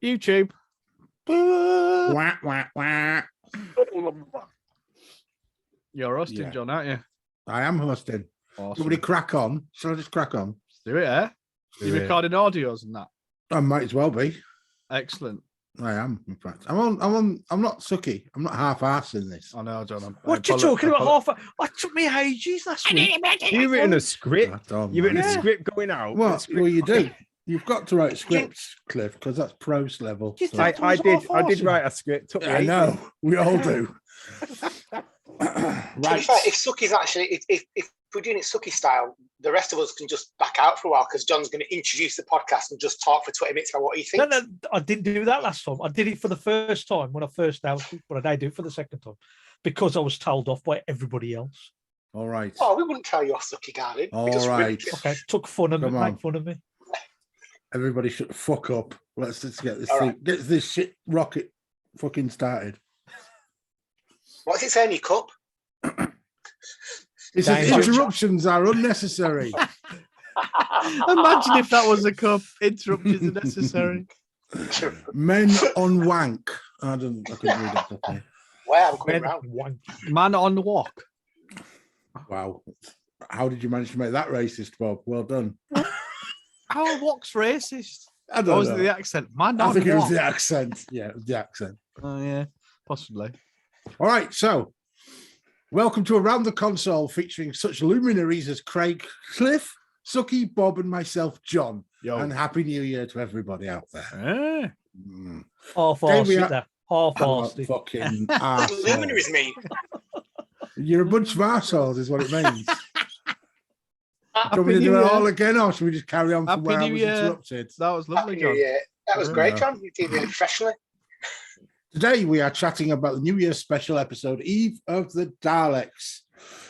YouTube. Wah, wah, wah. You're hosting, Yeah. John, aren't you? I am hosting. Awesome. Somebody crack on. Shall I just crack on? Do it, eh? Do You it. recording audios and that? I might as well be. Excellent. I am, in fact. I'm not sucky. I'm not half-assed in this. I know, John. What you talking about? That took me ages last week. You've written a script. Oh, You've written a man. script going out. Well, you do. You've got to write scripts, Cliff, because that's pros level. You So- think- I did write a script. Took me I 8 know. weeks. We all do. To be Right. fair, if Suki's actually, if we're doing it Suki style, the rest of us can just back out for a while because John's going to introduce the podcast and just talk for 20 minutes about what he thinks. No, I didn't do that last time. I did it for the first time when I first announced it, but I didn't do it for the second time because I was told off by everybody else. All right. Oh, we wouldn't tell you off Suki, darling. All We just right. ripped it. Okay, took fun of me, Come on. make fun of me. Everybody shut the fuck up. Let's just get this All thing, right. get this shit rocket fucking started. What's it say in your cup? It says Danger. interruptions are unnecessary. Imagine if that was a cup. Interruptions are necessary. Men on wank. I couldn't read that properly. Wow, I'm coming Men round. wank. Man on the walk. Wow. How did you manage to make that racist, Bob? Well done. How walk's racist? I Or don't was know. it the accent? Man I on think it was walk. the accent. Yeah, it was the accent. Oh, yeah, possibly. All right, so welcome to Around the Console, featuring such luminaries as Craig, Cliff, Suki, Bob, and myself, John. Yo. And Happy New Year to everybody out there. Eh. Mm. Half-arsed we it are- there. I'm Half-arsed a it. fucking What does arsehole. luminaries mean? You're a bunch of arseholes, is what it means. Can we Happy do New it Year. all again, or should we just carry on from Happy where I New was Year. interrupted? That was lovely, Happy John. New Year. That was great, Yeah. John. You did really professionally. Today we are chatting about the New Year's special episode, Eve of the Daleks.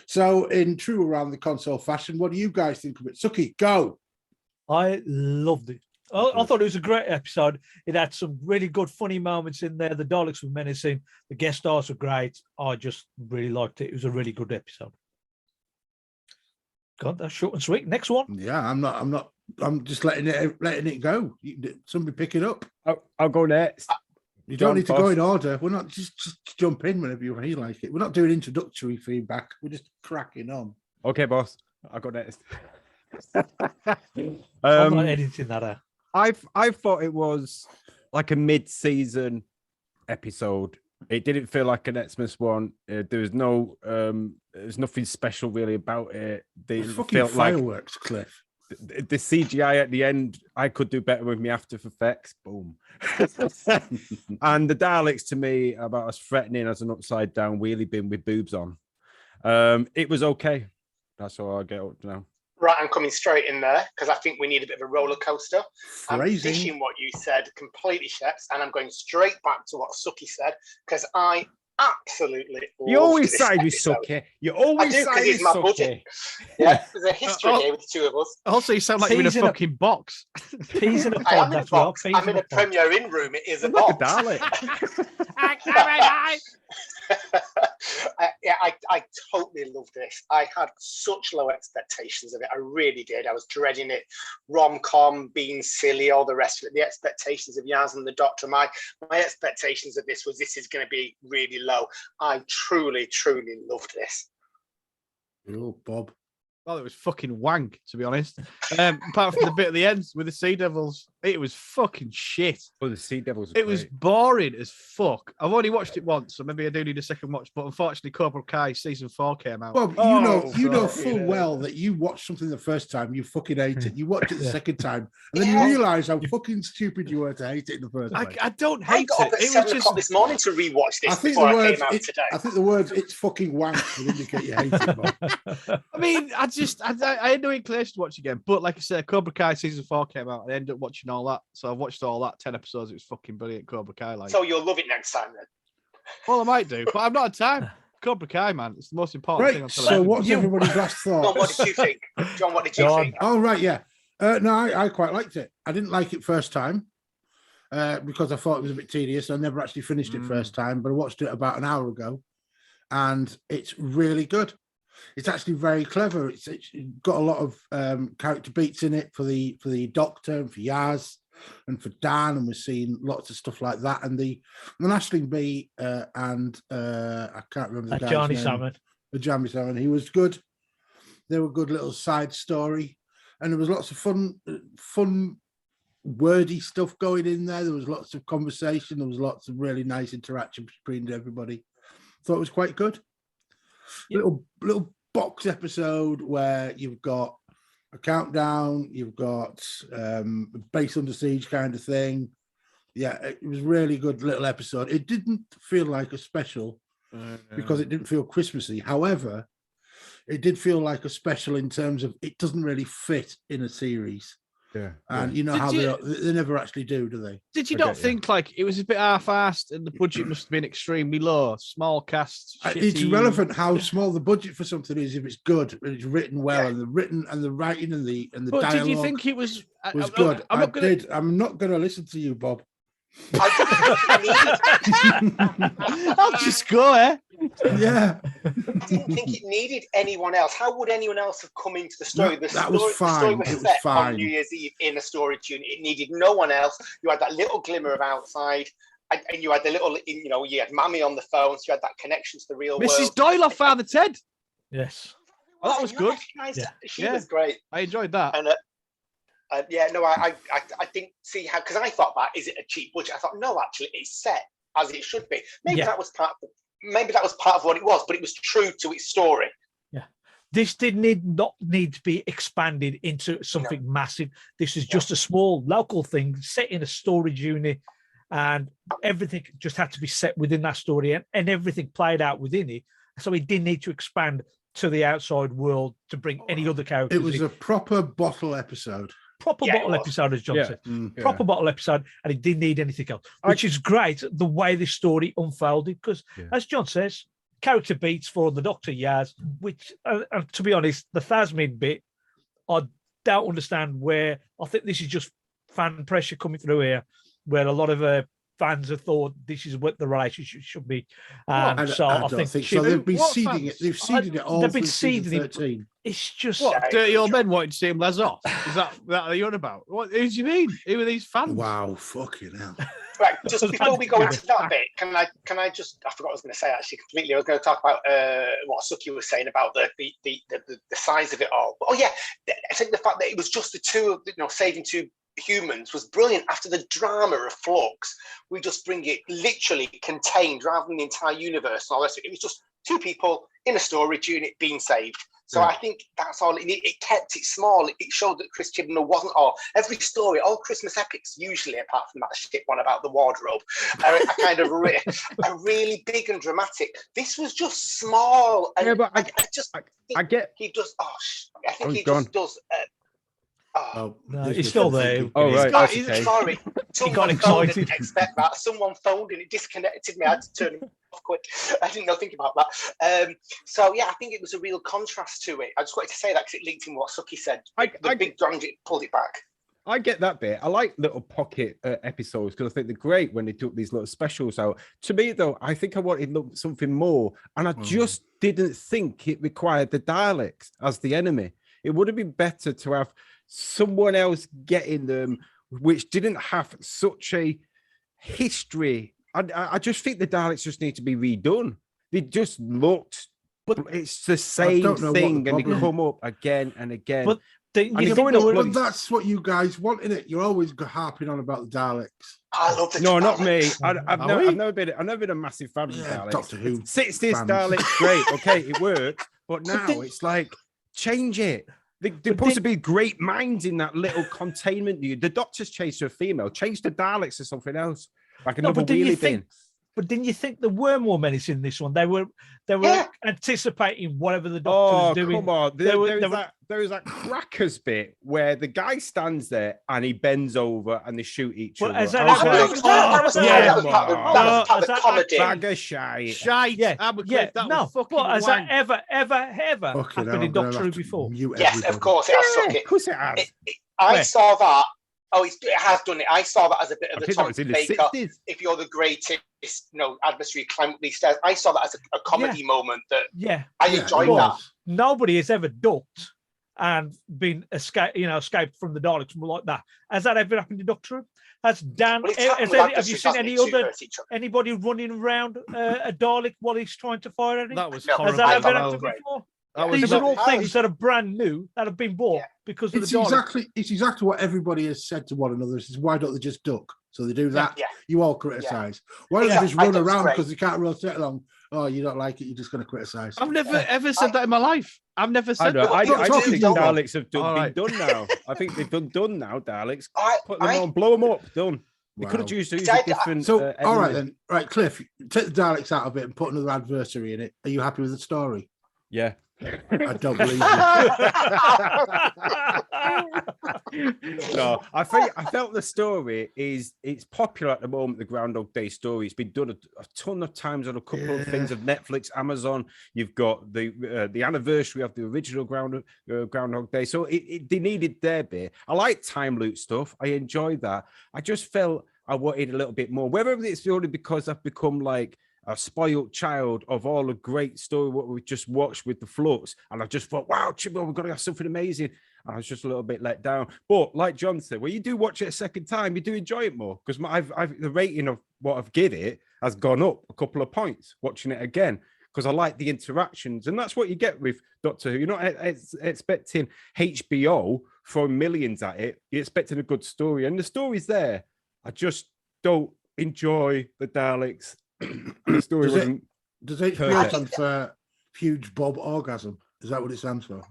So, in true Around the Console fashion, what do you guys think of it? Suki, go. I loved it. I thought it was a great episode. It had some really good, funny moments in there. The Daleks were menacing. The guest stars were great. I just really liked it. It was a really good episode. God, that's short and sweet. Next one. Yeah, I'm just letting it go. Somebody pick it up. I'll go next. You don't John need to go first. in order. We're not just jump in whenever you feel like it. We're not doing introductory feedback. We're just cracking on. Okay, boss. I'll go next. I'm not um, editing that out. I thought it was like a mid-season episode. It didn't feel like an Xmas one. There was no, there's nothing special really about it. They Fucking felt like fireworks, Cliff. the CGI at the end. I could do better with me After Effects. Boom. And the Daleks to me are about as threatening as an upside down wheelie bin with boobs on. It was okay. That's all I get up to now. Right, I'm coming straight in there because I think we need a bit of a roller coaster. I'm Phrasing. dishing what you said completely, Sheps, and I'm going straight back to what Suki said because I absolutely You loved always this side with episode. Suki. You I always do because side he's with my Suki. budget. Yeah, there's a history here with the two of us. Also, you sound like you're in a Teasing a- fucking box. Peas in a I am pod, in a that's what. box. Peas I'm in a pod. Premier Inn room. It is a Like a box. Dalek. I totally loved this. I had such low expectations of it. I really did. I was dreading it. Rom-com, being silly, all the rest of it. The expectations of Yaz and the Doctor. My expectations of this is going to be really low. I truly, truly loved this. Oh, Bob. Well, it was fucking wank, to be honest. Apart from the bit at the end with the Sea Devils, it was fucking shit. Oh, the Sea Devils. It was boring as fuck. I've only watched it once, so maybe I do need a second watch. But unfortunately, Cobra Kai season 4 came out. Bob, Oh, you know sorry. full well that you watch something the first time, you fucking hate it. You watch it the Yeah. second time, and then Yeah. you realise how fucking stupid you were to hate it in the first place. I don't I hate got up it. at It was 7 just o'clock this morning to rewatch this I think before the I words, came out today. I think the words "it's fucking wank" would indicate you hate it, Bob. I mean, I had no inclination to watch again. But like I said, Cobra Kai season 4 came out, and I ended up watching all that. So I've watched all that 10 episodes. It was fucking brilliant. Cobra Kai, like. So you'll love it next time then. Well, I might do, but I've not had time. Cobra Kai, man, it's the most important thing on Right. television. So, what's everybody's last John, what thoughts? did you think? John, what did you John. think? Oh, right, yeah. No, I quite liked it. I didn't like it first time because I thought it was a bit tedious. I never actually finished it first time, but I watched it about an hour ago, and it's really good. It's actually very clever. It's got a lot of character beats in it for the Doctor and for Yaz. and for Dan, and we're seeing lots of stuff like that. And the Ashling B and I can't remember the guy's Johnny name. Salmon. Johnny Salmon. He was good. They were good little side story, and there was lots of fun, wordy stuff going in there. There was lots of conversation. There was lots of really nice interaction between everybody. Thought it was quite good. Yep. Little box episode where you've got a countdown, you've got base under siege kind of thing. Yeah, it was really good little episode. It didn't feel like a special because it didn't feel Christmassy. However, it did feel like a special in terms of it doesn't really fit in a series. Yeah. And you know Did how you- they never actually do they? Did you I not get you. think like it was a bit half-assed and the budget must have been extremely low? Small cast. It's shitty- relevant how small the budget for something is if it's good and it's written well, and the writing and the But dialogue did you think it was? was good. I'm not gonna. I'm not going to listen to you, Bob. I'll just go, eh? Yeah, I didn't think it needed anyone else. How would anyone else have come into the story? No, The that story, was the story fine. was It was set fine. on New Year's Eve in a storage unit. It needed no one else. You had that little glimmer of outside, and you had the little, you know, you had Mammy on the phone, so you had that connection to the real Mrs. world. Doyle off Father Ted. Yes. Oh, that was You good. recognised Yeah. her. She Yeah. was great. I enjoyed that. And yeah, no, I didn't see how, because I thought that is it a cheap budget? I thought no, actually, it's set as it should be. Maybe Yeah. that was part of what it was, but it was true to its story. This did not need to be expanded into something massive. This is just a small local thing set in a storage unit, and everything just had to be set within that story, and everything played out within it. So it didn't need to expand to the outside world to bring any other characters. it was in. a proper bottle episode. proper Yeah, it bottle was. episode, as John Yeah. said. Yeah. Proper bottle episode, and it didn't need anything else, which is great. The way this story unfolded, because as John says, character beats for the Doctor Yaz, which, to be honest, the Thasmin bit, I don't understand where. I think this is just fan pressure coming through here, where a lot of fans have thought this is what the relationship should be. And so I think, so. They've been what seeding fans? it. They've seeded it all They've been through season seeding it. 13. it's just What? Dirty old men wanting to see him les off? Is that are you on about? What? Who do you mean? Who are these fans? Wow, fucking hell. Right, just before we go into that bit, can I just, I forgot what I was going to say actually completely. I was going to talk about what Suki was saying about the size of it all. Oh yeah, I think the fact that it was just the two of, saving two humans was brilliant. After the drama of Flux, we just bring it literally contained rather than the entire universe and all this. It was just two people in a storage unit being saved. So I think that's all it needed. It kept it small. It showed that Chris Chibnall wasn't all. Every story, all Christmas epics, usually, apart from that shit one about the wardrobe, are kind of are really big and dramatic. This was just small. And Yeah, but I just I think get. he does. I think he gone. just does. Oh, No, this he's was still thinking. there. Oh, right. God, that's okay. sorry. Someone got phoned, I excited. didn't expect that. Someone phoned and it disconnected me. I had to turn it off quick. I didn't know think about that. So yeah, I think it was a real contrast to it. I just wanted to say that because it linked in what Suki said. The big drama pulled it back. I get that bit. I like little pocket episodes because I think they're great when they took these little specials out. To me, though, I think I wanted something more, and I just didn't think it required the Daleks as the enemy. It would have been better to have someone else getting them, which didn't have such a history. I just think the Daleks just need to be redone. They just looked, but it's the same don't know what thing, the and they problem- come up again and again. But And you it's think going there up were- bloody- But that's what you guys want, innit? You're always harping on about the Daleks. I love the No, not me. Daleks. I've never been a massive fan of the Yeah, Daleks. Doctor Who 60s fans. Daleks, great. Okay, it works. But now then- it's like, change it. They're But supposed to then- be great minds in that little containment unit. The Doctor's changed to a female. Change the Daleks to something else. Like No, another but didn't you wheelie bin. think? But didn't you think there were more minutes in this one? They were Yeah. anticipating whatever the Doctor Oh, was doing. come on. There were- There is that crackers bit where the guy stands there and he bends over and they shoot each Well, other. as that I was ever- like, That was part of the "Oh, comedy. bag of shite. Shite. Yeah, Abercliff, that no. was fucking But has that wank. ever Fucking hell, happened I'm in gonna Doctor have Who to before? mute Yes, everybody. of course it has. Yeah, Suck of it. course it has. I Where? saw that. Oh, it has done it. I saw that as a bit of I the think that Tom was in the Baker. 60s. If you're the greatest, adversary, climb up these stairs. I saw that as a comedy moment that Yeah. I Yeah, enjoyed it that. was. Nobody has ever ducked and been escaped from the Daleks like that. Has that ever happened to Doctor Who? Has Dan? Well, it's happened with Have you seen adversaries, any hasn't it? Two other hurt each other. anybody running around a Dalek while he's trying to fire at him? That was No, Has horrible. that I ever thought happened that was great. before? That was These are all not- things that are brand new that have been bought Yeah. because of It's the Daleks. exactly what everybody has said to one another. Is why don't they just duck? So they do that. Yeah. You all criticize. Why don't Yeah, they just I run think it's around great. because they can't rotate along? Oh, you don't like it. You're just going to criticize. I've never ever said that in my life. I've never I said know. that. I not just talking think to you. Daleks have All right. been done now. I think they've done now. Daleks, I- put them I- on, blow them up, done. They could Wow. have used I- a different. So, all right enemy. then. Right, Cliff, take the Daleks out of it and put another adversary in it. Are you happy with the story? Yeah. I don't believe you. No, I felt the story it's popular at the moment. The Groundhog Day story. It's been done a ton of times on a couple of things of Netflix, Amazon. You've got the anniversary of the original Groundhog Day. So they needed their bit. I like time loop stuff. I enjoyed that. I just felt I wanted a little bit more. Whether it's only because I've become like a spoiled child of all the great story what we just watched with the Flux, and I just thought, wow, Chibbo, we've got to have something amazing. I was just a little bit let down. But like John said, when you do watch it a second time, you do enjoy it more because the rating of what I've given it has gone up a couple of points watching it again because I like the interactions, and that's what you get with Doctor Who. You're not expecting HBO throwing millions at it. You're expecting a good story, and the story's there. I just don't enjoy the Daleks. The story wasn't. Does HBO perfect. stand for huge Bob orgasm? Is that what it stands for?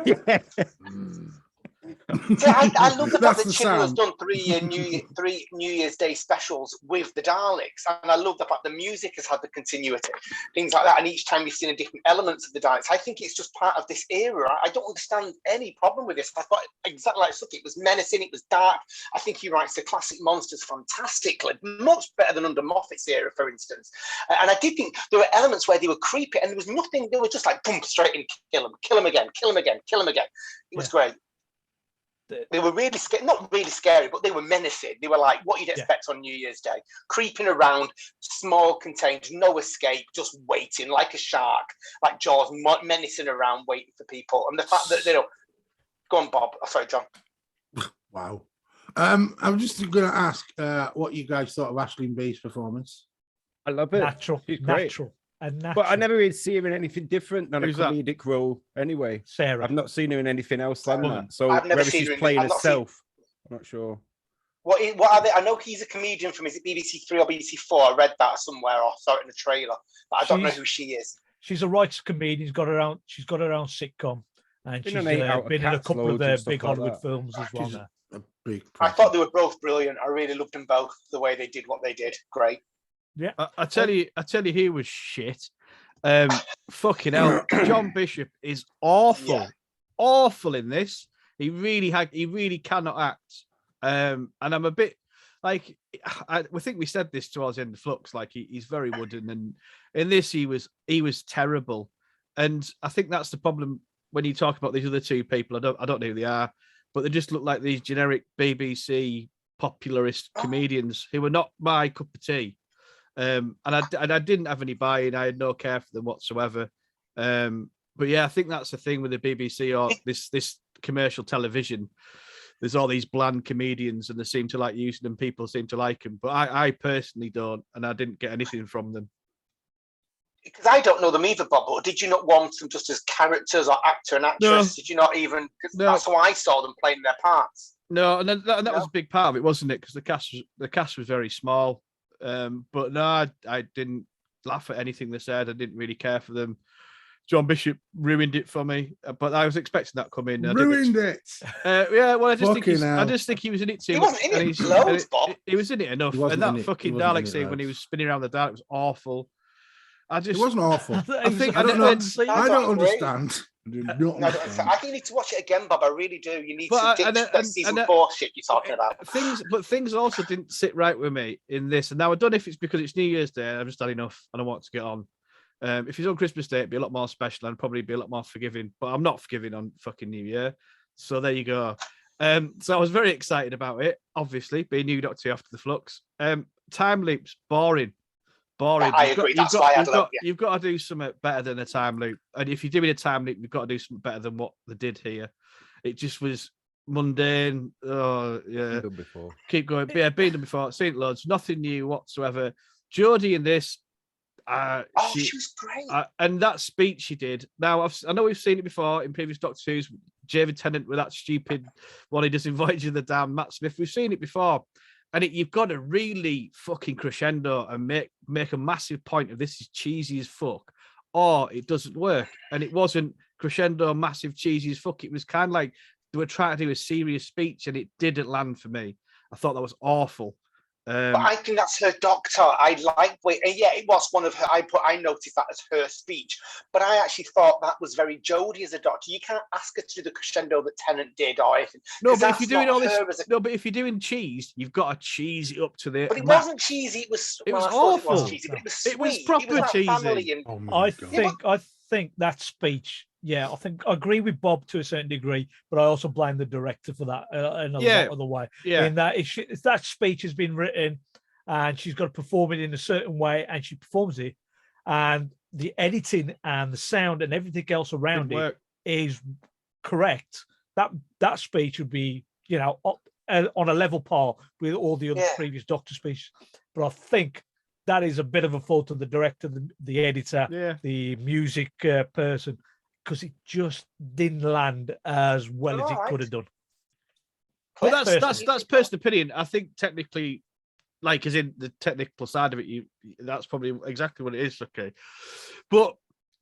Yeah. See, I love the fact That's that the Chibnall has sound. done three New Year's Day specials with the Daleks, and I love the fact the music has had the continuity, things like that. And each time you've seen a different elements of the Daleks, I think it's just part of this era. I don't understand any problem with this. I thought exactly like Suki, it was menacing, it was dark. I think he writes the classic monsters fantastically, much better than under Moffat's era, for instance. And I did think there were elements where they were creepy, and there was nothing. They were just like boom, straight in, kill him again, kill him again, kill him again. It was great. They were really scary, not really scary, but they were menacing. They were like what you'd expect on New Year's Day, creeping around, small, contained, no escape, just waiting like a shark, like Jaws, menacing around, waiting for people. And the fact that go on, Bob. Oh, sorry, John. Wow. I'm just going to ask what you guys thought of Aisling Bea's performance. I love it. Natural, She's great. natural. Natural. But I never really see her in anything different than Who's a comedic role anyway. Sarah. I've not seen her in anything else than that. So I've never whether seen she's her in- playing I've not seen- herself, I'm not sure. What are they? I know he's a comedian from, is it BBC 3 or BBC 4? I read that somewhere or saw it in the trailer, but I don't know who she is. She's a writer comedian. She's got her own sitcom, and she's on 8 Out of been in a Cats couple of loads and stuff big like Hollywood that. films as well. She's Now. a big. I thought they were both brilliant. I really loved them both, the way they did what they did. Great. Yeah, I tell you, he was shit. Fucking hell, John Bishop is awful in this. He really cannot act. And I'm a bit like, I think we said this towards the end of Flux. Like he's very wooden, and in this he was terrible. And I think that's the problem when you talk about these other two people. I don't know who they are, but they just look like these generic BBC popularist comedians who were not my cup of tea. And I didn't have any buy-in. I had no care for them whatsoever. But yeah, I think that's the thing with the BBC or this commercial television. There's all these bland comedians, and they seem to like using them. People seem to like them, but I personally don't, and I didn't get anything from them. Because I don't know them either, Bob. But did you not want them just as characters or actor and actress? No. Did you not even? Because No. that's how I saw them playing their parts. No, and that was a big part of it, wasn't it? Because the cast was very small. But no, I didn't laugh at anything they said. I didn't really care for them. John Bishop ruined it for me, but I was expecting that come in. Ruined it. Yeah, well, I just Fucking hell. think he was in it too He much. wasn't in and it he's- loads, and it- Bob. He was in it enough, He wasn't and in that it. fucking He wasn't in Dalek it scene when he loads. was spinning around the Dalek was awful. I It just wasn't awful. I think I don't know. See, I don't Great. understand. I do not No, understand. I think you need to watch it again, Bob. I really do. You need But to ditch that season 4 shit you're talking about. things also didn't sit right with me in this. And now I don't know if it's because it's New Year's Day and I've just had enough and I want to get on. If it's on Christmas Day, it'd be a lot more special and probably be a lot more forgiving. But I'm not forgiving on fucking New Year. So there you go. So I was very excited about it, obviously, being new Doctor Who after the Flux. Time loops, boring. boring. I agree. That's why I love it. You've got to do something better than a time loop. And if you're doing a time loop, you've got to do something better than what they did here. It just was mundane. Oh, yeah. Done before. Keep going. Yeah, been done before. Seen it loads. Nothing new whatsoever. Jodie in this. She was great. And that speech she did. Now, I know we've seen it before in previous Doctor Who's. David Tennant with that stupid one he just invited you the damn Matt Smith. We've seen it before. And you've got to really fucking crescendo and make a massive point of this is cheesy as fuck, or it doesn't work. And it wasn't crescendo, massive cheesy as fuck. It was kind of like they were trying to do a serious speech, and it didn't land for me. I thought that was awful. But I think that's her doctor. I like, and yeah, it was one of her. I noticed that as her speech, but I actually thought that was very Jodie as a doctor. You can't ask her to do the crescendo that Tennant did or anything. No, but if you're doing all this, but if you're doing cheese, you've got to cheese it up to the. But it wasn't cheesy. It was awful. It was cheesy, but it was sweet. It was proper cheesy. And, I think that speech. Yeah, I agree with Bob to a certain degree, but I also blame the director for that in a lot of the way. Yeah. In that if that speech has been written and she's got to perform it in a certain way and she performs it, and the editing and the sound and everything else around it is correct, that speech would be, on a level par with all the other previous Doctor speeches. But I think that is a bit of a fault of the director, the editor, the music person, because it just didn't land as well as it could have done. But that's personal opinion. I think technically, like as in the technical side of it, that's probably exactly what it is. Okay, but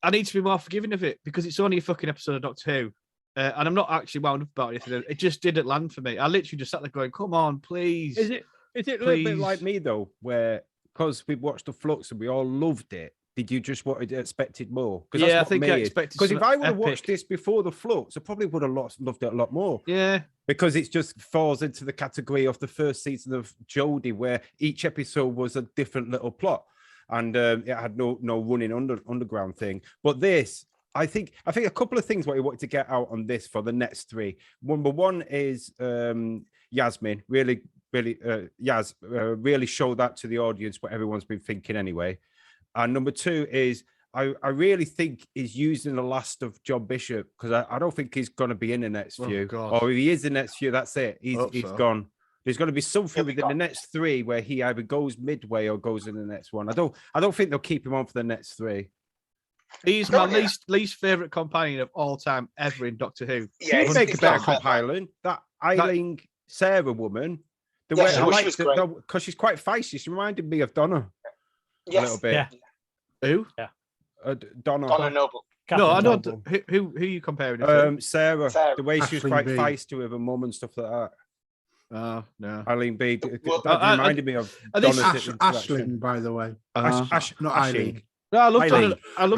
I need to be more forgiving of it because it's only a fucking episode of Doctor Who, and I'm not actually wound up about anything. It just didn't land for me. I literally just sat there going, "Come on, please." Is it a little bit like me though, where because we watched the Flux and we all loved it? Did you just expected more? Because I think I expected. Because if I would have watched this before the Flux, I probably would have loved it a lot more. Yeah, because it just falls into the category of the first season of Jodie, where each episode was a different little plot, and it had no running underground thing. But this, I think a couple of things what we wanted to get out on this for the next three. Number one is Yasmin really showed that to the audience what everyone's been thinking anyway. And number two is I really think he's using the last of John Bishop because I don't think he's going to be in the next few. Or if he is in the next few, that's it. He's gone. There's going to be something within the next three where he either goes midway or goes in the next one. I don't think they'll keep him on for the next three. He's my least favorite companion of all time ever in Doctor Who. Yeah, he'd make a better companion. That Eileen Sarah woman. The way I like because she's quite feisty. She reminded me of Donna a little bit. Yeah. Who? Yeah. Donna Noble. No, I don't. Who are you comparing it to? Sarah. The way she was quite feisty with her mum and stuff like that. Oh no, Eileen B. That reminded me of Donna's Aisling, by the way. Not Eileen. No, I love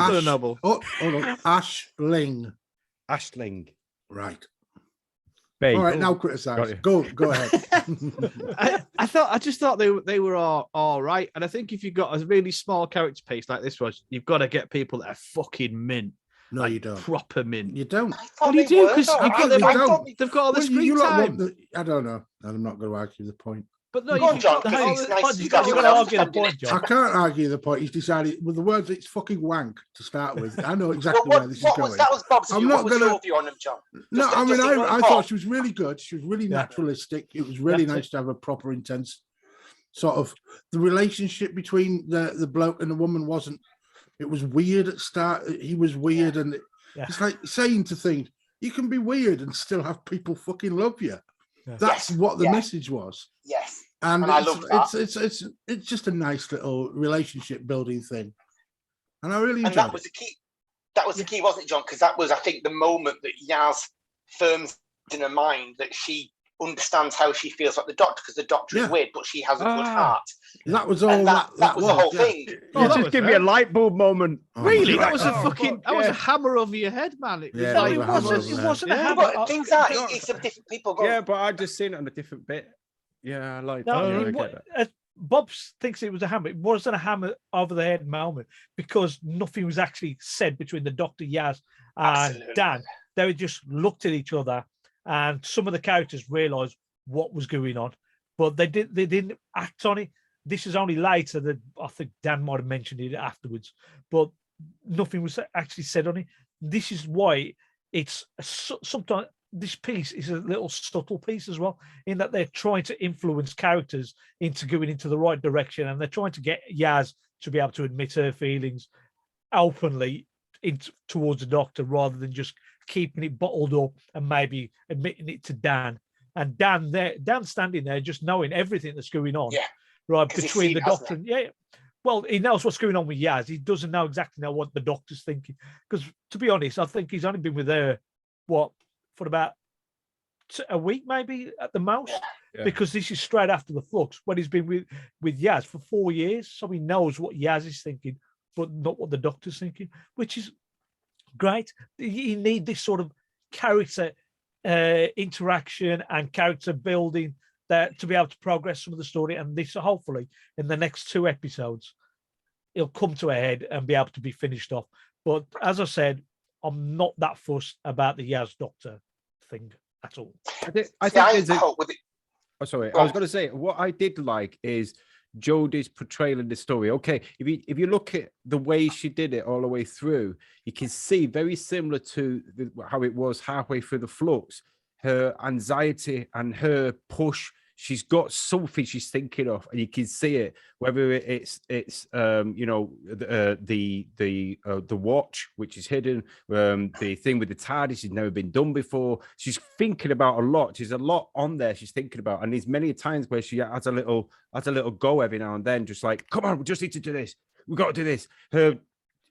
Donna Noble. Oh, hold on. Aisling. Right. All right, now criticize. Go ahead. I just thought they were all right, and I think if you've got a really small character piece like this was, you've got to get people that are fucking mint. No, like you don't. Proper mint. You don't. Well, you do because they've got all the screen time. I don't know. I'm not going to argue the point. But no, you've got to argue the point, John. I can't argue the point. He's decided with the words it's fucking wank to start with. I know exactly where this is going. That was Bob's view. What was your view on him, John? No, I mean, I thought she was really good. She was really naturalistic. It was really nice to have a proper, intense sort of. The relationship between the bloke and the woman wasn't. It was weird at start. He was weird, and it's like saying to things, you can be weird and still have people fucking love you. Yeah. That's what the message was. Yes. And I love that. It's just a nice little relationship building thing, and I really enjoyed that was the key. That was the key, wasn't it, John? Because that was, I think, the moment that Yaz firms in her mind that she understands how she feels like the Doctor, because the Doctor is weird, but she has a good heart. That was all. That was the whole thing. Just give me a light bulb moment. Really, that was a fucking. That was a hammer over your head, man. It wasn't a hammer. But things are. It's some different people. Yeah, but I just seen it on a different bit. Yeah, I like that. Bob thinks it was a hammer. It wasn't a hammer over the head moment because nothing was actually said between the Dr. Yaz and Dan. They just looked at each other, and some of the characters realised what was going on, but they didn't act on it. this is only later that I think Dan might have mentioned it afterwards, but nothing was actually said on it. This is why it's sometimes this piece is a little subtle piece as well, in that they're trying to influence characters into going into the right direction, and they're trying to get Yaz to be able to admit her feelings openly towards the Doctor, rather than just keeping it bottled up and maybe admitting it to Dan. And Dan standing there, just knowing everything that's going on, right, between the Doctor and well, he knows what's going on with Yaz. He doesn't know exactly what the Doctor's thinking, because to be honest, I think he's only been with her for about a week, maybe at the most, because this is straight after the Flux, when he's been with Yaz for 4 years, so he knows what Yaz is thinking, but not what the Doctor's thinking, which is great. You need this sort of character interaction and character building that to be able to progress some of the story, and this hopefully in the next 2 episodes it'll come to a head and be able to be finished off. But as I said, I'm not that fussed about the Yaz Doctor thing at all. I think I was going to say, what I did like is Jodie's portrayal in the story. Okay, if you look at the way she did it all the way through, you can see very similar to how it was halfway through the Flux. Her anxiety and her push. She's got something she's thinking of, and you can see it. Whether it's the watch, which is hidden, the thing with the TARDIS has never been done before. She's thinking about a lot. There's a lot on there she's thinking about, and there's many times where she has a little go every now and then, just like, come on, we just need to do this. We've got to do this.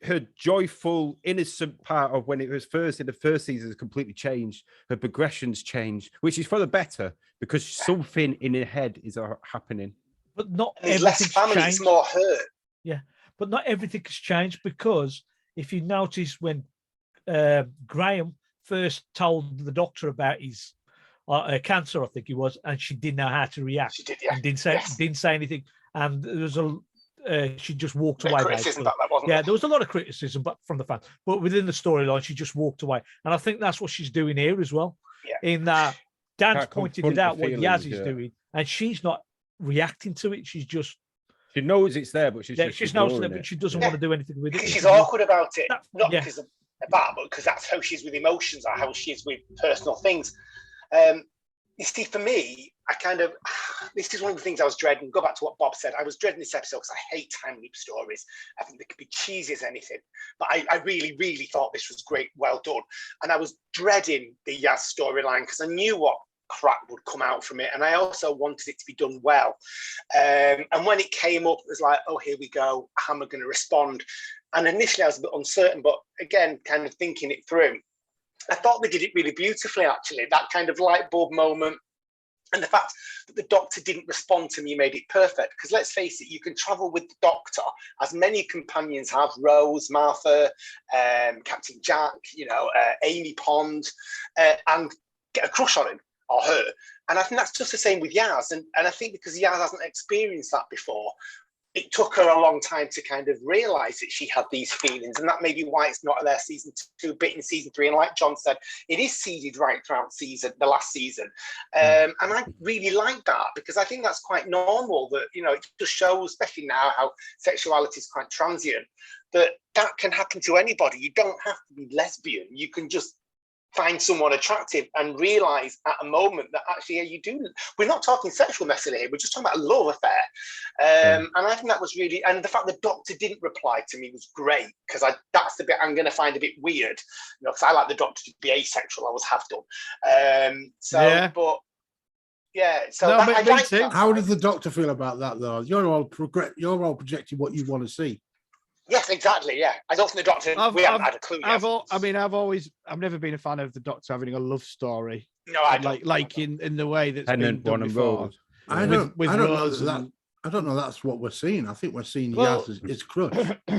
Her joyful, innocent part of when it was first in the first season has completely changed. Her progression's changed, which is for the better, because something in her head is happening. But not everything's less family, changed. It's more her. Yeah, but not everything has changed, because if you notice when Graham first told the Doctor about his cancer, I think it was, and she didn't know how to react. She did, and didn't say anything, and there was she just walked away. There was a lot of criticism, but from the fans. But within the storyline, she just walked away, and I think that's what she's doing here as well. Yeah. In that Dan's pointed it out what Yaz is doing, and she's not reacting to it. She knows it's there, but she's knows it, but she doesn't want to do anything with it. She's awkward about it, not because of that, but because that's how she is with emotions, or how she is with personal things. You see, for me, this is one of the things I was dreading. Go back to what Bob said. I was dreading this episode because I hate time loop stories. I think they could be cheesy as anything. But I really, really thought this was great, well done. And I was dreading the Yaz storyline because I knew what crap would come out from it. And I also wanted it to be done well. And when it came up, it was like, oh, here we go. How am I going to respond? And initially I was a bit uncertain, but again, kind of thinking it through, I thought they did it really beautifully, actually. That kind of light bulb moment. And the fact that the Doctor didn't respond to me made it perfect. Because let's face it, you can travel with the Doctor, as many companions have, Rose, Martha, Captain Jack, Amy Pond, and get a crush on him or her. And I think that's just the same with Yaz. And I think because Yaz hasn't experienced that before, it took her a long time to kind of realise that she had these feelings, and that may be why it's not there season 2, bit in season 3. And like John said, it is seeded right throughout the last season. And I really like that, because I think that's quite normal, that, it just shows, especially now, how sexuality is quite transient, that can happen to anybody. You don't have to be lesbian. You can just find someone attractive and realize at a moment that actually you do. We're not talking sexual necessarily here, we're just talking about a love affair. And I think that was really, and the fact the Doctor didn't reply to me was great, because that's the bit I'm going to find a bit weird, because I like the Doctor to be asexual. I always have done. How does the Doctor feel about that, though? You're all projecting what you want to see. Yes, exactly. Yeah, I don't think the Doctor. We haven't had a clue yet. I've never been a fan of the Doctor having a love story. No, I don't. Like in the way that's been done before. I don't know. That's what we're seeing. I think we're seeing Yaz as his crush.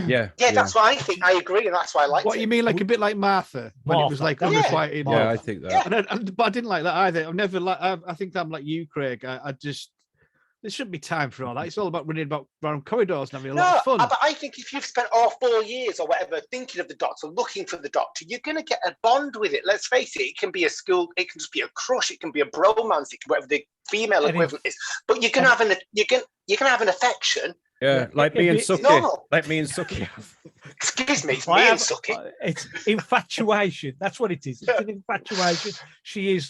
Yeah, that's what I think. I agree, and that's why I like it. What you mean, like a bit like Martha, when it was like unrequited. Yeah, I think that. But I didn't like that either. I've never I think I'm like you, Craig. I just. There shouldn't be time for all that. It's all about running around corridors and having a lot of fun. But I think if you've spent all 4 years or whatever thinking of the Doctor, looking for the Doctor, you're going to get a bond with it. Let's face it. It can be a school. It can just be a crush. It can be a bromance. It can whatever the female equivalent is. But you're going to have an affection. Yeah, like me and Suki. No. Like me and Suki. Excuse me, it's me and Suki. It's infatuation. That's what it is. It's an infatuation. She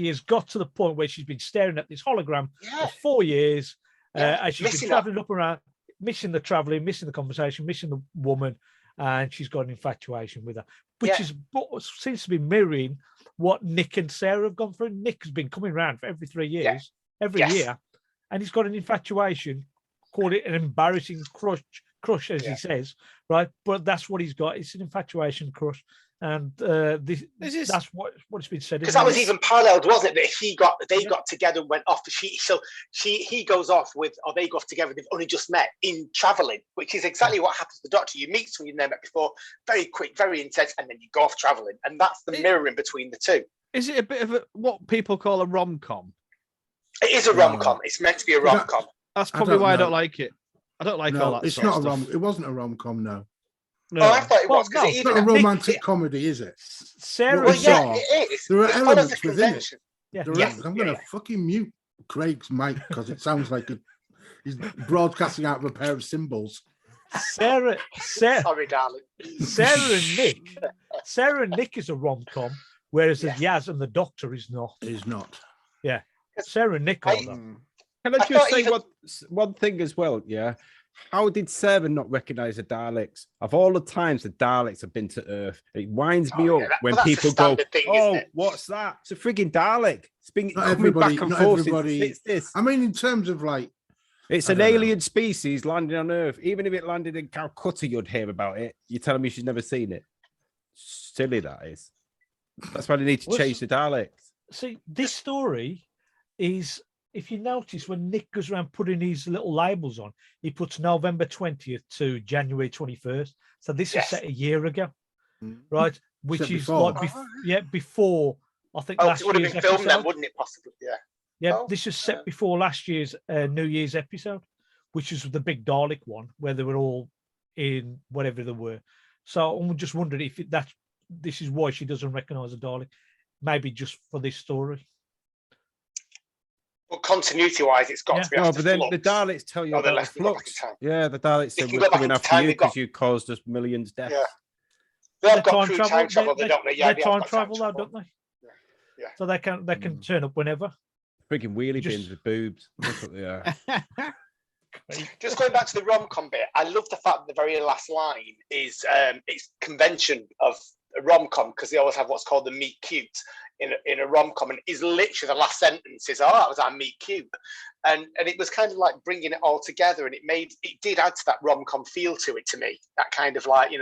has got to the point where she's been staring at this hologram for 4 years, as she's been traveling up around, missing the traveling, missing the conversation, missing the woman, and she's got an infatuation with her, which is what seems to be mirroring what Nick and Sarah have gone through. Nick has been coming around for every 3 years, every year, and he's got an infatuation. Call it an embarrassing crush, as he says, right? But that's what he's got. It's an infatuation crush, and that's what's been said. Because that was even paralleled, wasn't it? That they got together and went off. He goes off with, or they go off together. They've only just met in traveling, which is exactly what happens to the Doctor. You meet someone you've never met before, very quick, very intense, and then you go off traveling, and that's the mirroring between the two. Is it a bit of what people call a rom-com? It is a rom-com. It's meant to be a rom-com. That's probably why I don't like it. I don't like all that. It's not a rom. It wasn't a rom-com, no. I thought it was. It's not a romantic comedy, is it? Sarah, it is. There are elements within it. Yeah. I'm going to fucking mute Craig's mic because it sounds like he's broadcasting out of a pair of cymbals. Sarah. Sorry, darling. Sarah and Nick is a rom-com, whereas the Yaz and the Doctor is not. Is not. Yeah. Sarah and Nick are that. Can I just say one thing as well? Yeah. How did Sarah not recognize the Daleks? Of all the times the Daleks have been to Earth, it winds me up when people go, what's that? It's a frigging Dalek. It's been coming back and forth. It's this. I mean, in terms of like... It's an alien species landing on Earth. Even if it landed in Calcutta, you'd hear about it. You're telling me she's never seen it? Silly that is. That's why they need to change the Daleks. See, this story is... If you notice, when Nick goes around putting his little labels on, he puts November 20th to January 21st. So this is set a year ago, right? Which is before. Before, I think last year's episode. It would have been filmed then, wouldn't it, possibly? Yeah, this is set before last year's New Year's episode, which is the big Dalek one, where they were all in whatever they were. So I'm just wondering if this is why she doesn't recognise a Dalek, maybe just for this story. But continuity-wise, it's got to be. No, but then the Daleks tell you about the flux. Yeah, the Daleks say we're coming after you because you caused us millions of deaths. Yeah. They've got time travel. They don't know. They time travel, though, don't they? Yeah. So they can turn up whenever. Freaking wheelie bins with boobs. That's what they are. Just going back to the rom-com bit, I love the fact that the very last line is it's convention of a rom-com because they always have what's called the meet cute in a rom-com, and is literally the last sentence is, that was our meet cute, and it was kind of like bringing it all together, and it did add to that rom-com feel to it to me. That kind of like, you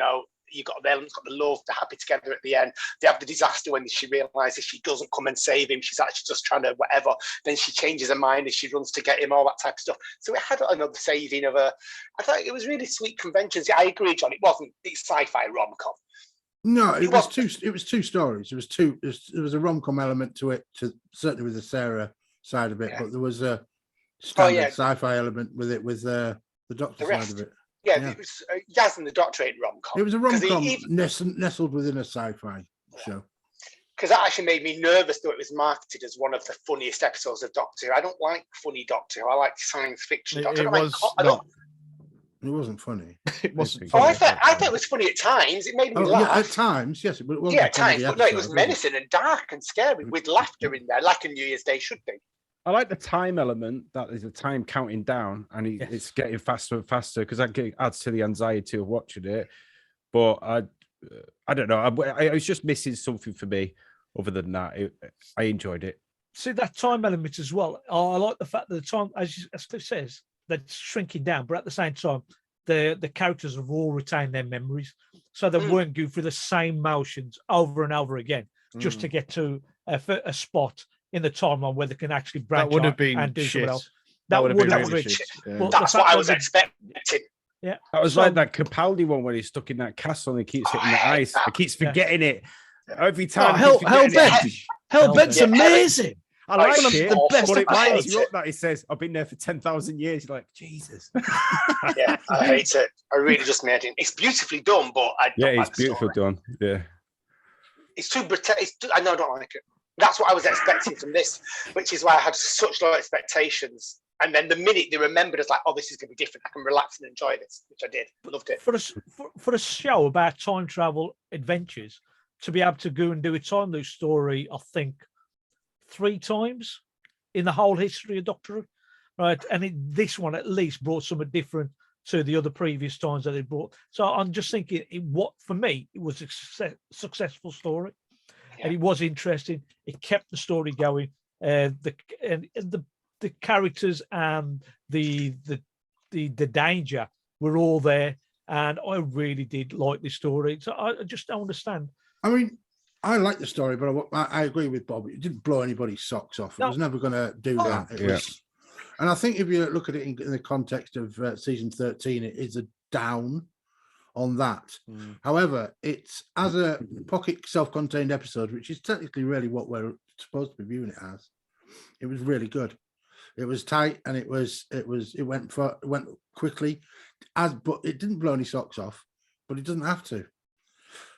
got the elements, got the love, they're happy together at the end. They have the disaster when she realizes she doesn't come and save him. She's actually just trying to whatever. Then she changes her mind as she runs to get him, all that type of stuff. So it had another saving of a. I thought it was really sweet conventions. Yeah, I agree, John. It's sci-fi rom-com. No, it was two. It was two stories. There was a rom-com element to it, certainly with the Sarah side of it, but there was a standard sci-fi element with it, with the Doctor side of it. Yeah, it was Yaz and the Doctor in rom-com. It was a rom-com nestled within a sci-fi show. Because that actually made me nervous, though it was marketed as one of the funniest episodes of Doctor Who. I don't like funny Doctor Who. I like science fiction Doctor Who. It wasn't funny. It wasn't funny. funny. I thought it was funny at times. It made me laugh. Yeah, at times, yes. But it wasn't at times. But no, it was menacing and dark and scary with laughter in there, like a New Year's Day should be. I like the time element. That is the time counting down, and it's getting faster and faster because that adds to the anxiety of watching it. But I don't know. I was just missing something for me. Other than that, I enjoyed it. See that time element as well. I like the fact that the time, as Cliff says, that's shrinking down, but at the same time, the characters have all retained their memories, so they weren't going through the same motions over and over again just to get to a spot in the timeline where they can actually branch out and do something else. That would have been shit. Yeah. That's what I was expecting. Yeah, that was like that Capaldi one where he's stuck in that castle and he keeps hitting the ice. He keeps forgetting it every time. Hellbent's amazing. I like it's it, the best but it I winds hate you it. up that he says, I've been there for 10,000 years. You're like, Jesus. Yeah, I hate it. I really just made it. It's beautifully done, but I don't Yeah, like it's the beautiful story. done. Yeah. It's too I know I don't like it. That's what I was expecting from this, which is why I had such low expectations. And then the minute they remembered, it's like, oh, this is going to be different. I can relax and enjoy this, which I did. Loved it. For a show about time travel adventures, to be able to go and do a time loop story, I think 3 times in the whole history of Doctor Who, right? And this one at least brought something different to the other previous times that they brought. So I'm just thinking, for me, it was a successful story, and it was interesting. It kept the story going. The characters and the danger were all there, and I really did like the story. So I just don't understand. I mean, I like the story, but I agree with Bob. It didn't blow anybody's socks off. It was never going to do that. It was, and I think if you look at it in the context of season 13, it is a down on that. However, it's as a pocket self-contained episode, which is technically really what we're supposed to be viewing it as. It was really good. It was tight, and it went quickly, but it didn't blow any socks off. But it doesn't have to.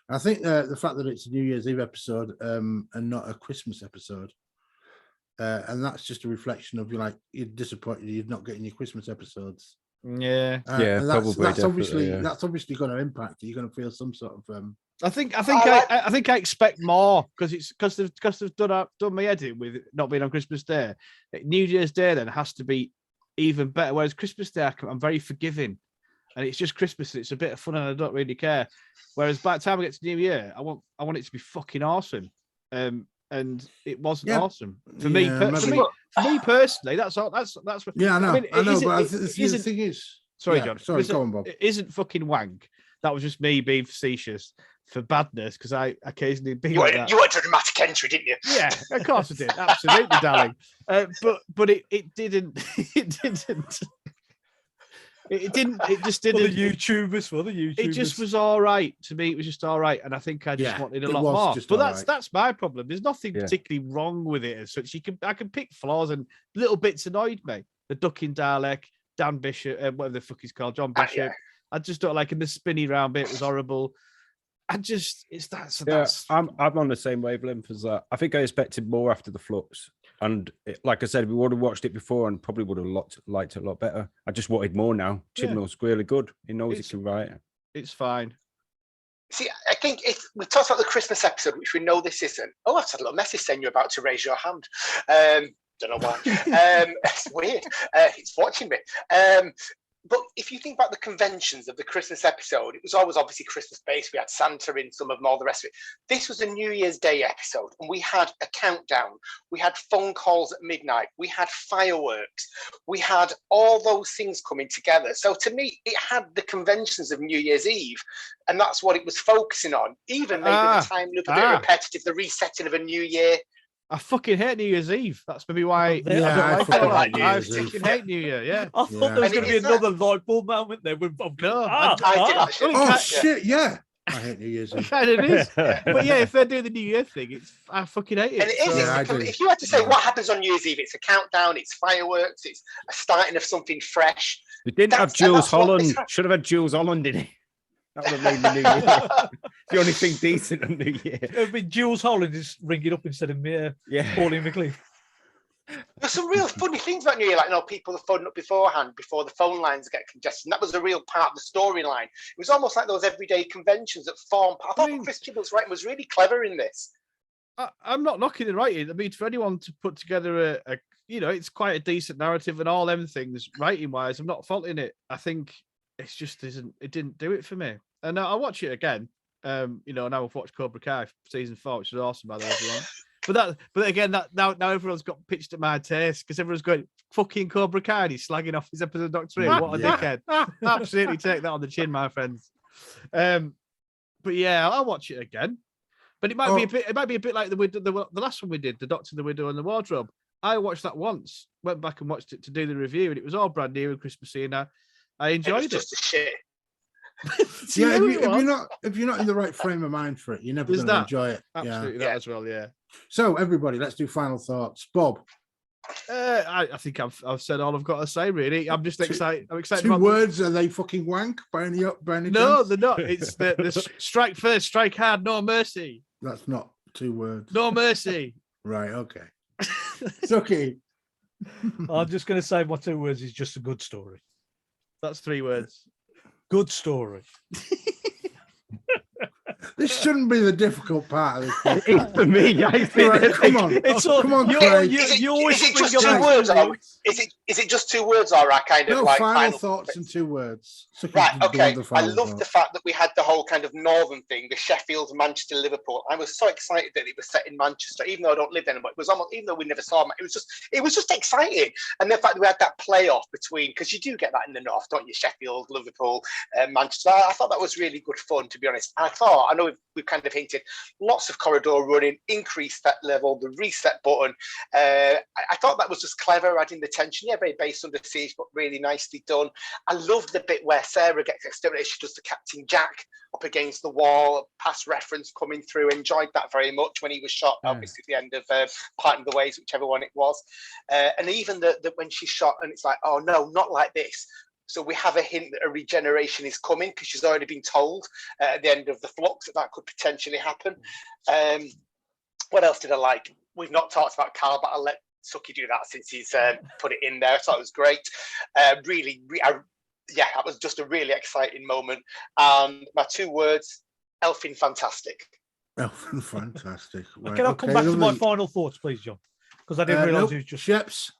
I think the fact that it's a New Year's Eve episode and not a Christmas episode, and that's just a reflection of you're disappointed you're not getting your Christmas episodes. Yeah, and that's obviously yeah. that's obviously going to impact you. You're going to feel some sort of. I think I expect more because they've done my edit with it not being on Christmas Day. New Year's Day then has to be even better. Whereas Christmas Day, I'm very forgiving, and it's just Christmas. And it's a bit of fun, and I don't really care. Whereas by the time I get to New Year, I want it to be fucking awesome. And it wasn't awesome for me. For me personally, that's all. That's what. Yeah, I know. I know, but the thing is, sorry, John. Sorry, go on, Bob. It isn't fucking wank. That was just me being facetious for badness because I occasionally be like that. You went to a dramatic entry, didn't you? Yeah, of course I did. Absolutely, darling. But it didn't. It didn't. It didn't. It just didn't. For the YouTubers. It just was all right to me. It was just all right, and I think I just wanted a lot more. But that's my problem. There's nothing particularly wrong with it as such. I can pick flaws, and little bits annoyed me. The ducking Dalek, Dan Bishop, whatever the fuck he's called, John Bishop. I just don't like, and the spinny round bit was horrible. I'm on the same wavelength as that. I think I expected more after the flux. And like I said, we would have watched it before and probably would have liked it a lot better. I just wanted more now. Chibnall's really good. He knows he can write. It's fine. See, I think if we talked about the Christmas episode, which we know this isn't. Oh, I've had a little message saying you're about to raise your hand. Don't know why. It's weird. It's watching me. But if you think about the conventions of the Christmas episode, it was always obviously Christmas based. We had Santa in some of them, all the rest of it. This was a New Year's Day episode, and we had a countdown. We had phone calls at midnight. We had fireworks. We had all those things coming together. So to me, it had the conventions of New Year's Eve, and that's what it was focusing on. Even maybe the time loop, a bit repetitive, the resetting of a new year. I fucking hate New Year's Eve. That's maybe why I don't like New Year's Eve. I fucking hate New Year. Yeah. I thought there was going to be another light bulb moment there. I did actually. Shit! Yeah, I hate New Year's Eve. Kind of is. But yeah, if they're doing the New Year thing, I fucking hate it. And it is. If you had to say what happens on New Year's Eve, it's a countdown, it's fireworks, it's a starting of something fresh. We didn't have Jules Holland. Should have had Jules Holland in it. That would have made the New Year. The only thing decent on New Year. I mean, Jules Holland is ringing up instead of me, Pauline McLean. There's some real funny things about New Year, like people are phoning up beforehand before the phone lines get congested. And that was a real part of the storyline. It was almost like those everyday conventions that form. I thought Chris Chibnall's writing was really clever in this. I'm not knocking the writing. I mean, for anyone to put together a it's quite a decent narrative and all them things, writing wise, I'm not faulting it. I think it's just it didn't do it for me. And I'll watch it again. Now I've watched Cobra Kai season 4, which is awesome by the way, everyone. But again, now everyone's got pitched at my taste because everyone's going fucking Cobra Kai. And he's slagging off his episode of Doctor Who. What a dickhead! Absolutely take that on the chin, my friends. But yeah, I'll watch it again. But it might be a bit. It might be a bit like the last one we did, the Doctor, the Widow, and the Wardrobe. I watched that once, went back and watched it to do the review, and it was all brand new and Christmassy, and I enjoyed it. Just a shit. Yeah, if you're not in the right frame of mind for it, you're never going to enjoy it. Absolutely, that as well. Yeah. So everybody, let's do final thoughts. Bob, I think I've said all I've got to say. Really, I'm just excited. I'm excited. 2 about words. Are they fucking wank? By any No, chance? they're not. It's the strike first, strike hard, no mercy. That's not 2 words. No mercy. Right. Okay. It's okay. I'm just going to say my 2 words is just a good story. That's 3 words. Good story. This shouldn't be the difficult part of this. It's for me. I think Right, come on. It's all, Come on, you, Craig. you always Is it bring just up 2 words? Is it just 2 words, or I kind of No, like final thoughts in 2 words. So Right, you can okay. build the I final love the thoughts. fact that we had the whole kind of northern thing, the Sheffield, Manchester, Liverpool. I was so excited that it was set in Manchester, even though I don't live there anymore. It was almost, even though we never saw it was just exciting. And the fact that we had that playoff between, because you do get that in the north, don't you? Sheffield, Liverpool, Manchester. I thought that was really good fun, to be honest. I know we've kind of hinted, lots of corridor running, increase that level, the reset button. I thought that was just clever, adding the tension. Yeah, very based under siege, but really nicely done. I loved the bit where Sarah gets exterminated. She does the Captain Jack up against the wall, past reference coming through. Enjoyed that very much when he was shot, obviously, at the end of Parting the Ways, whichever one it was. And even the when she's shot and it's like, oh no, not like this. So we have a hint that a regeneration is coming because she's already been told at the end of the flux that could potentially happen. What else did I like? We've not talked about Carl, but I'll let Suki do that since he's put it in there. I thought it was great. That was just a really exciting moment. And my 2 words, elfin fantastic. Elfin fantastic. Right, Can I come back to my lovely. final thoughts, please, John? Because I didn't realise nope. it was just Sheps.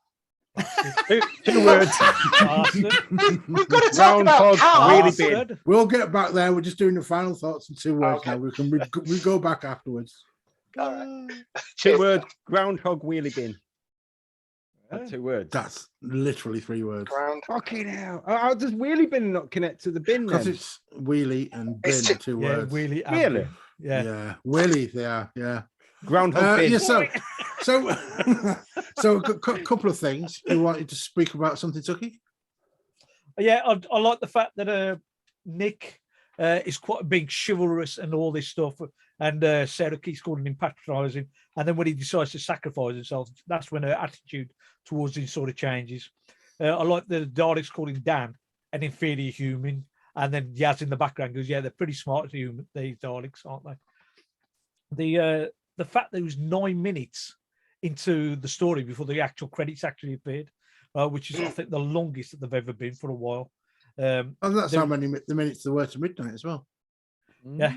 2 words. We've got to talk about Carl. Really big. We'll get back there. We're just doing the final thoughts in 2 words Okay. now. We go back afterwards. All right. 2 words. Groundhog wheelie bin. That's 2 words. That's literally 3 words. Ground. Fucking hell. How does wheelie bin not connect to the bin Because then? it's wheelie and bin, It's 2 yeah, words. really, Really? yeah. Yeah, wheelie. They are. Yeah. Groundhog bin. Yeah. So a couple of things. You wanted to speak about something, Tucky? Yeah, I like the fact that Nick is quite being chivalrous and all this stuff, and Sarah keeps calling him patronising. And then when he decides to sacrifice himself, that's when her attitude towards him sort of changes. I like the Daleks calling Dan an inferior human, and then Yaz in the background goes, "Yeah, they're pretty smart human, these Daleks, aren't they?" The fact that it was 9 minutes into the story before the actual credits actually appeared, which is I think the longest that they've ever been for a while. That's how many the minutes there were to midnight as well. Yeah.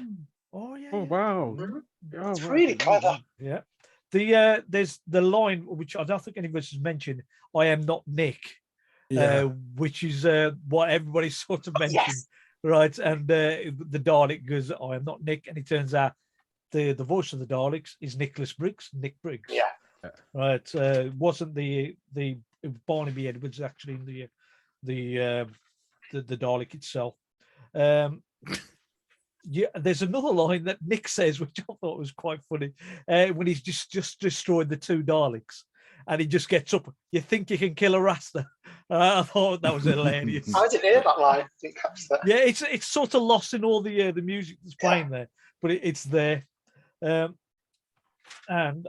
Oh yeah. Oh, wow. It's really clever. Yeah. There's the line which I don't think any of us has mentioned. I am not Nick. Which is what everybody sort of mentioned, Yes. right? And the Dalek goes, "I am not Nick," and it turns out the voice of the Daleks is Nick Briggs. Yeah. Right. Wasn't the Barnaby Edwards actually in the Dalek itself. Yeah, there's another line that Nick says, which I thought was quite funny, when he's just destroyed the 2 Daleks, and he just gets up. You think you can kill a Rasta? I thought that was hilarious. I didn't hear that line. Didn't catch that. Yeah, it's sort of lost in all the music that's playing there, but it's there. And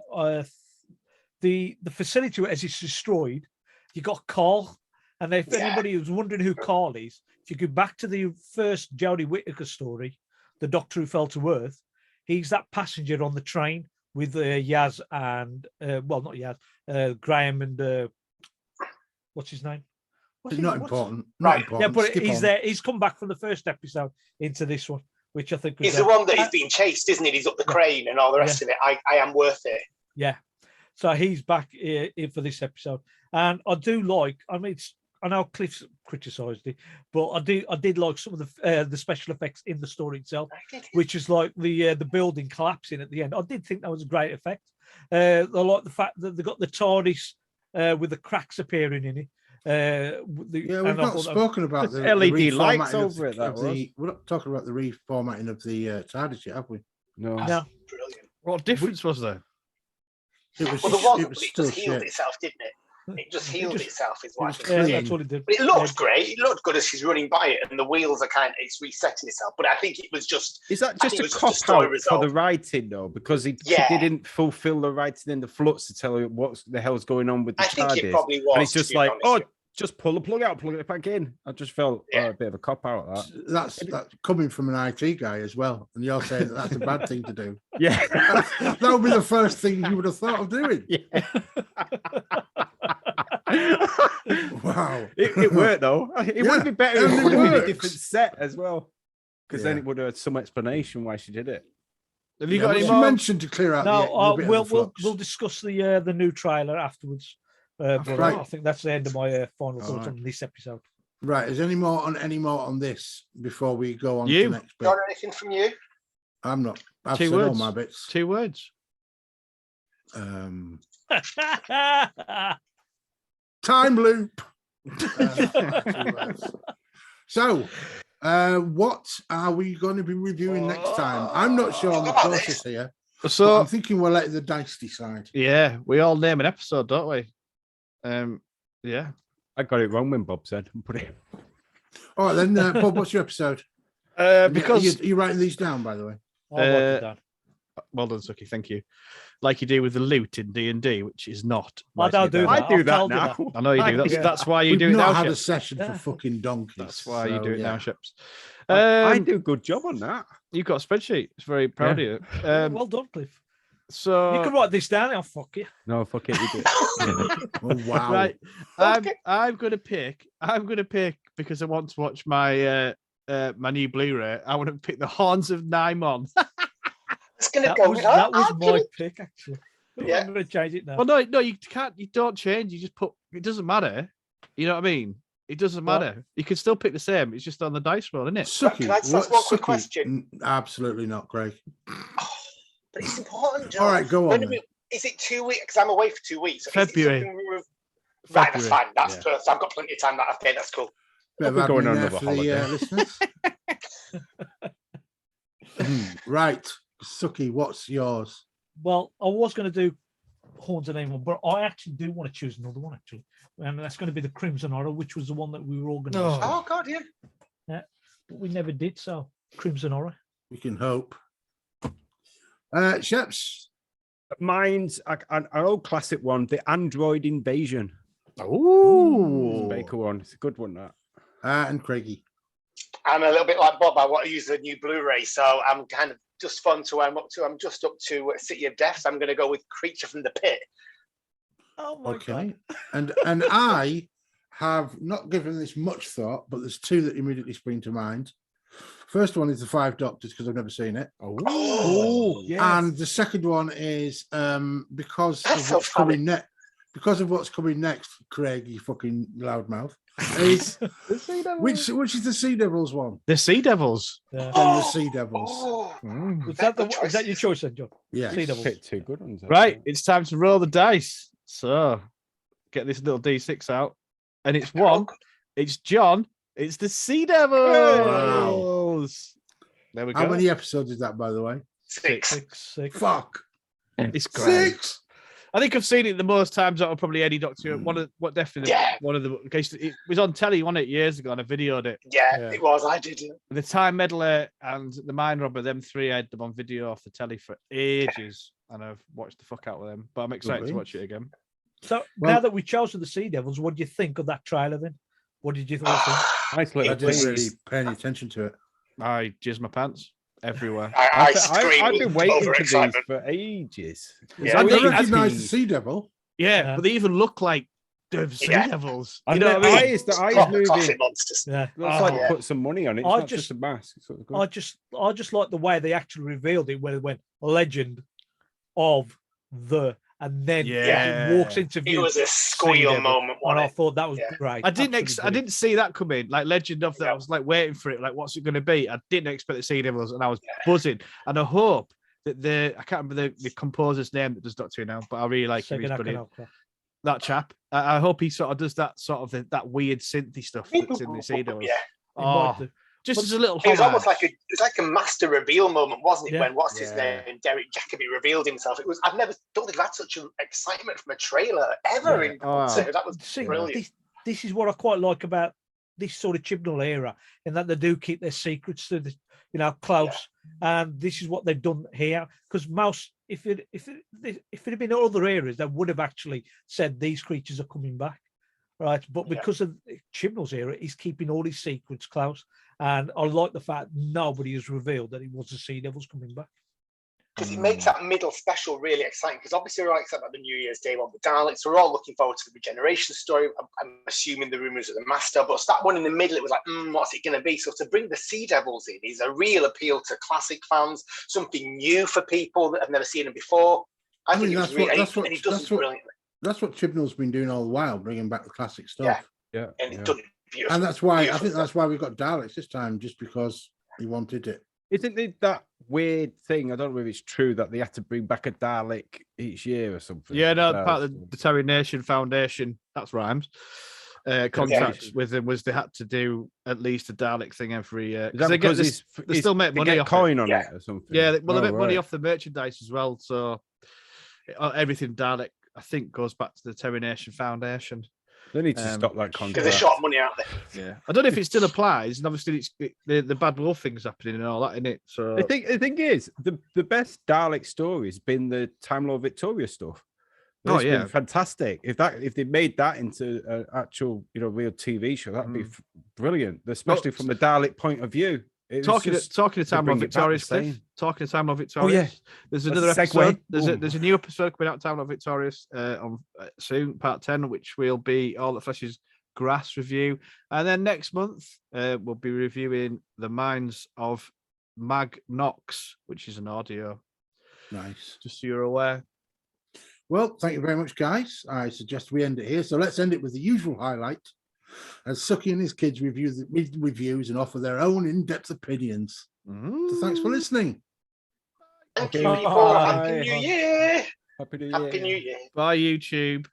the facility as it's destroyed, you got Carl, and if anybody was wondering who Carl is, if you go back to the first Jodie Whittaker story, the Doctor Who Fell to Earth, he's that passenger on the train with Yaz and not Yaz, Graham and what's his name? Not important. Right. Not important. Yeah, but Skip he's on. there. He's come back from the first episode into this one, which I think was He's the one that he's being chased, isn't he? He's up the crane and all the rest of it. I am worth it. Yeah. So he's back in for this episode. And I do like, I know Cliff's criticised it, but I did like some of the special effects in the story itself, which is like the building collapsing at the end. I did think that was a great effect. I like the fact that they got the TARDIS with the cracks appearing in it. We've not spoken about the LED lights reformatting over it. we're not talking about the reformatting of the TARDIS yet, have we? No. Brilliant. What difference was there? It was Well, there was, it but was it still just healed shit. itself, didn't it? It just healed itself, is what I think. Yeah, clean. that's what it did. But it looked great. It looked good as she's running by it, and the wheels are it's resetting itself. But I think it was just. Is that I just think a it was cop just a story out for result. the writing though? Because he Yeah. didn't fulfill the writing in the flux to tell you what the hell's going on with the I think it TARDIS. probably was. And it's just to be like, honest. just pull the plug out, plug it back in. I just felt a bit of a cop out of that. That's coming from an IT guy as well, and you're saying that that's a bad thing to do. Yeah. That would be the first thing you would have thought of doing. Yeah. Wow. It worked though. It would be better if and it it would have been a works. different set as well. Because then Yeah. it would have had some explanation why she did it. Have you Yeah, got well, any she more? mentioned to clear out No, the bit of the flux. we'll discuss the new trailer afterwards. But Right. I think that's the end of my final thoughts right. on this episode. Right, is any more on this before we go on You. to the next bit? Got anything from you? I'm not. I've Two said all words. my bits. 2 words. Time loop. 2 words. So, what are we going to be reviewing next time? I'm not sure on the process here. But So I'm thinking we'll let the dice decide. yeah, we all name an episode, don't we? Yeah. I got it wrong when Bob said. Put it. All right, then, Bob, what's your episode? Because Are you writing these down, by the way? I'll write it down. well done, Suki. Thank you. Like you do with the loot in D&D, which is not. I don't do writing it that. down. I do I've that told you now. that. I know you do. That's Yeah. that's why you We've do it not now, had a Ships. session for Yeah. fucking donkeys. That's why you so, do it yeah. now, Ships. I do a good job on that. You've got a spreadsheet. It's very proud of you. Well done, Cliff. So You can write this down. I'll fuck you. No, fuck it, you do it. Oh, wow. right, Okay. I'm gonna pick because I want to watch my my new Blu-ray. I want to pick the Horns of Naimon. It's going to That go was, with her. that was I'm my gonna- pick, actually. Yeah. I'm going to change it now. Well, no, you can't. You don't change. You just put. It doesn't matter. You know what I mean? It doesn't What? matter. You can still pick the same. It's just on the dice roll, isn't it? Suki. Can I just ask one quick Suki? question? Absolutely not, Craig. But it's important. All right, go on. When then. is it 2 weeks? Because I'm away for 2 weeks. So is it February. something Right, that's February. fine. That's Yeah. perfect. I've got plenty of time. Okay, that's cool. Bit of We're going admin on there another for the holiday. listeners. Right. Suki, what's yours? Well, I was going to do Horns of Naimon, but I actually do want to choose another one, actually. And that's going to be the Crimson Horror, which was the one that we were all going to Oh. discuss. Oh, God, yeah. But we never did, so Crimson Horror. We can hope. Sheps. Mine's an old classic one, the Android Invasion. Ooh. Baker one. It's a good one, that. And Craigie. I'm a little bit like Bob. I want to use the new Blu-ray, so I'm kind of just fun to where I'm up to. I'm just up to City of Death. So I'm going to go with Creature from the Pit. Oh, my Okay. God. And I have not given this much thought, but there's two that immediately spring to mind. First one is the Five Doctors, because I've never seen it. Oh, yes. And the second one is because That's of so what's funny. coming next. Because of what's coming next, Craig, you fucking loudmouth. Is which is the Sea Devils one? The Sea Devils. Yeah. And the Sea Devils. Oh, Was that, good is that your choice then, John? Yeah. Sea Devils. Picked two good ones. Right, it's time to roll the dice. So get this little D6 out. And it's one, it's John, it's the Sea Devils. There we go. How many episodes is that, by the way? 6. 6. Fuck. It's great. 6. I think I've seen it the most times out of probably any Doctor. Definitely Yeah. one of the. In case it was on telly, wasn't it, years ago, and I videoed it. Yeah, Yeah. it was. I did it. The Time Meddler and the Mind Robber, them three, I had them on video off the telly for ages, and I've watched the fuck out of them. But I'm excited Lovely. to watch it again. So Well- now that we've chosen the Sea Devils, what do you think of that trailer then? What did you think? Nice I little didn't thing. really pay any attention to it. I jizz my pants everywhere. I screamed I've been waiting for these overexcitement. for ages. Yeah. I And they- recognise the Sea Devil. Yeah, Yeah. but they even look like the Sea Yeah. Devils. And You know the what I mean? eyes, the eyes Proper moving. classic monsters. Yeah. Looks like Oh. they put some money on it. It's I not just just- a mask. It's sort of good. I just like the way they actually revealed it when it went legend of the, and then Yeah. it walks into It view. was a squeal Devil. moment. And I Wasn't it? thought that was Yeah. great. I didn't. Absolutely I didn't see that coming. Like Legend of that. Yeah. I was like waiting for it. Like, what's it going to be? I didn't expect the Sea Devils, and I was buzzing. And I hope that I can't remember the composer's name that does Doctor Who now, but I really like him. He's Second brilliant. Akanaka. That chap. I hope he sort of does that sort of that weird synthy stuff that's in the Sea Devils. Yeah. He might Oh, do. Just as a little. It was almost homage. like a master reveal moment, wasn't it? Yeah. When what's his name, Derek Jacobi revealed himself. It was. Don't think I've had such an excitement from a trailer ever in concert. That was brilliant. This is what I quite like about this sort of Chibnall era, in that they do keep their secrets to the, close. And this is what they've done here. Because most, if it had been other areas, they would have actually said these creatures are coming back, right? But because of Chibnall's era, he's keeping all his secrets close. And I like the fact nobody has revealed that it was the Sea Devils coming back. Because it makes that middle special really exciting. Because obviously we're all excited about the New Year's Day one with Daleks. We're all looking forward to the regeneration story. I'm assuming the rumours of the Master, but that one in the middle, it was like, what's it going to be? So to bring the Sea Devils in is a real appeal to classic fans, something new for people that have never seen them before. I think that's brilliantly. That's what Chibnall's been doing all the while, bringing back the classic stuff. Yeah. And he's done it beautiful. And that's why I think that's why we got Daleks this time, just because he wanted it. Isn't it that weird thing? I don't know if it's true that they had to bring back a Dalek each year or something. Yeah, no, part of the Terry Nation Foundation, that's rhymes. Contracts with them was they had to do at least a Dalek thing every year. Is that because they still make money off coin it. on it or something? Yeah, well, they make money off the merchandise as well. So everything Dalek, I think, goes back to the Terry Nation Foundation. They need to stop that contract. Because they shot money out there. Yeah, I don't know if it still applies, and obviously the bad wolf thing's happening and all that, isn't it? So the thing is, the best Dalek story has been the Time Lord Victoria stuff. It's been fantastic. If they made that into an actual, real TV show, that'd be brilliant, especially from the Dalek point of view. Talking to Time Lord Victorious, Cliff. Talking to Time Lord Victorious. There's another episode. There's a new episode coming out, Time Lord Victorious, on soon, part 10, which will be All That Flesh Is Grass review, and then next month we'll be reviewing The Minds of Mag Knox, which is an audio. Nice. Just so you're aware. Well, thank you very much, guys. I suggest we end it here. So let's end it with the usual highlight, as Suki and his kids review the reviews and offer their own in-depth opinions. So thanks for listening. Thank you, people. Happy New Year. Happy New Year. Happy New Year. Bye, YouTube.